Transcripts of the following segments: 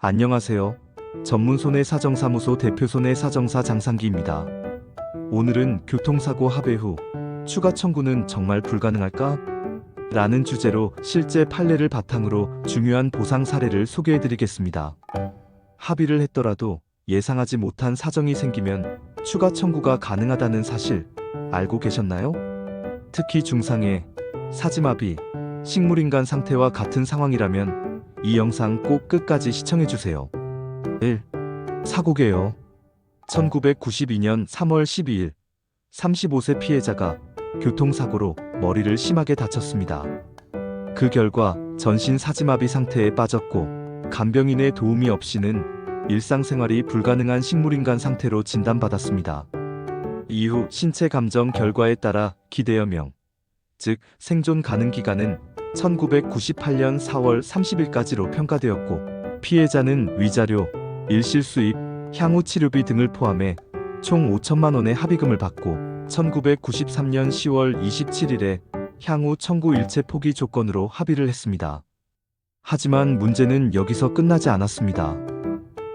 안녕하세요. 전문 손해사정사무소 대표 손해사정사 장상기입니다. 오늘은 교통사고 합의 후 추가 청구는 정말 불가능할까? 라는 주제로 실제 판례를 바탕으로 중요한 보상 사례를 소개해드리겠습니다. 합의를 했더라도 예상하지 못한 사정이 생기면 추가 청구가 가능하다는 사실 알고 계셨나요? 특히 중상해, 사지마비, 식물인간 상태와 같은 상황이라면 이 영상 꼭 끝까지 시청해주세요. 1. 사고계요. 1992년 3월 12일 35세 피해자가 교통사고로 머리를 심하게 다쳤습니다. 그 결과 전신 사지마비 상태에 빠졌고 간병인의 도움이 없이는 일상생활이 불가능한 식물인간 상태로 진단받았습니다. 이후 신체 감정 결과에 따라 기대여명, 즉 생존 가능 기간은 1998년 4월 30일까지로 평가되었고 피해자는 위자료, 일실수입, 향후 치료비 등을 포함해 총 5천만 원의 합의금을 받고 1993년 10월 27일에 향후 청구 일체 포기 조건으로 합의를 했습니다. 하지만 문제는 여기서 끝나지 않았습니다.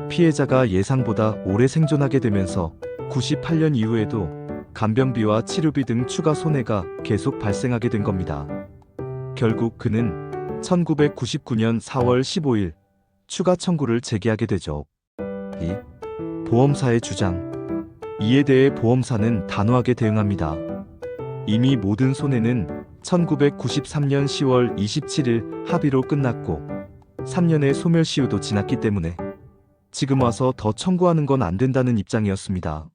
피해자가 예상보다 오래 생존하게 되면서 98년 이후에도 간병비와 치료비 등 추가 손해가 계속 발생하게 된 겁니다. 결국 그는 1999년 4월 15일 추가 청구를 제기하게 되죠. 2. 보험사의 주장. 이에 대해 보험사는 단호하게 대응합니다. 이미 모든 손해는 1993년 10월 27일 합의로 끝났고 3년의 소멸시효도 지났기 때문에 지금 와서 더 청구하는 건 안 된다는 입장이었습니다.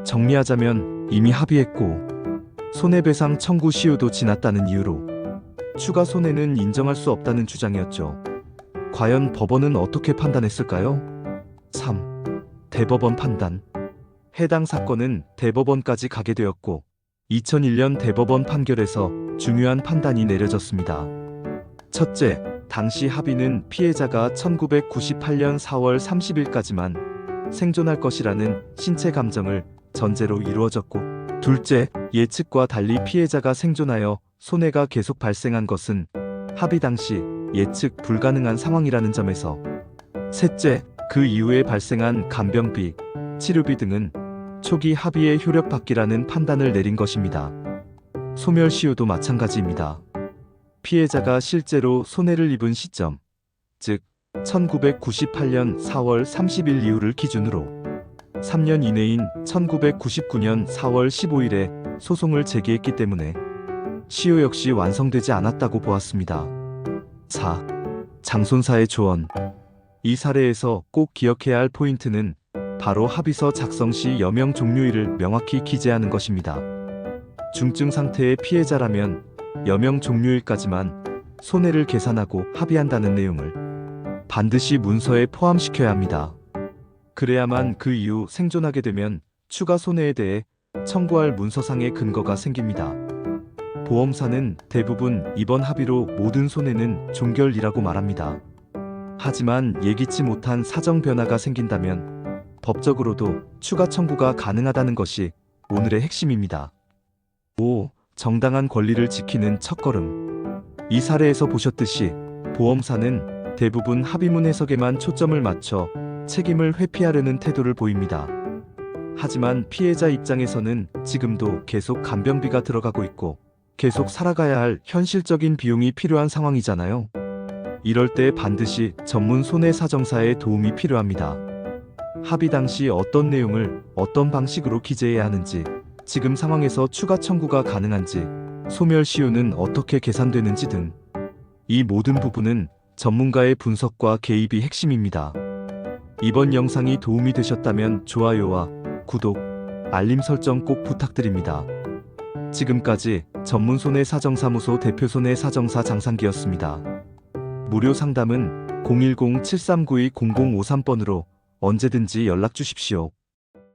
정리하자면 이미 합의했고 손해배상 청구 시효도 지났다는 이유로 추가 손해는 인정할 수 없다는 주장이었죠. 과연 법원은 어떻게 판단했을까요? 3. 대법원 판단. 해당 사건은 대법원까지 가게 되었고 2001년 대법원 판결에서 중요한 판단이 내려졌습니다. 첫째, 당시 합의는 피해자가 1998년 4월 30일까지만 생존할 것이라는 신체 감정을 전제로 이루어졌고 둘째, 예측과 달리 피해자가 생존하여 손해가 계속 발생한 것은 합의 당시 예측 불가능한 상황이라는 점에서 셋째, 그 이후에 발생한 간병비, 치료비 등은 초기 합의의 효력받기라는 판단을 내린 것입니다. 소멸시효도 마찬가지입니다. 피해자가 실제로 손해를 입은 시점, 즉 1998년 4월 30일 이후를 기준으로 3년 이내인 1999년 4월 15일에 소송을 제기했기 때문에 시효 역시 완성되지 않았다고 보았습니다. 4. 장손사의 조언. 이 사례에서 꼭 기억해야 할 포인트는 바로 합의서 작성 시 여명 종료일을 명확히 기재하는 것입니다. 중증 상태의 피해자라면 여명 종료일까지만 손해를 계산하고 합의한다는 내용을 반드시 문서에 포함시켜야 합니다. 그래야만 그 이후 생존하게 되면 추가 손해에 대해 청구할 문서상의 근거가 생깁니다. 보험사는 대부분 이번 합의로 모든 손해는 종결이라고 말합니다. 하지만 예기치 못한 사정 변화가 생긴다면 법적으로도 추가 청구가 가능하다는 것이 오늘의 핵심입니다. 5. 정당한 권리를 지키는 첫걸음. 이 사례에서 보셨듯이 보험사는 대부분 합의문 해석에만 초점을 맞춰 책임을 회피하려는 태도를 보입니다. 하지만 피해자 입장에서는 지금도 계속 간병비가 들어가고 있고 계속 살아가야 할 현실적인 비용이 필요한 상황이잖아요. 이럴 때 반드시 전문 손해사정사의 도움이 필요합니다. 합의 당시 어떤 내용을 어떤 방식으로 기재해야 하는지, 지금 상황에서 추가 청구가 가능한지, 소멸시효는 어떻게 계산되는지 등 이 모든 부분은 전문가의 분석과 개입이 핵심입니다. 이번 영상이 도움이 되셨다면 좋아요와 구독, 알림 설정 꼭 부탁드립니다. 지금까지 전문 손해사정사무소 대표 손해사정사 장상기였습니다. 무료 상담은 010-7392-0053번으로 언제든지 연락 주십시오.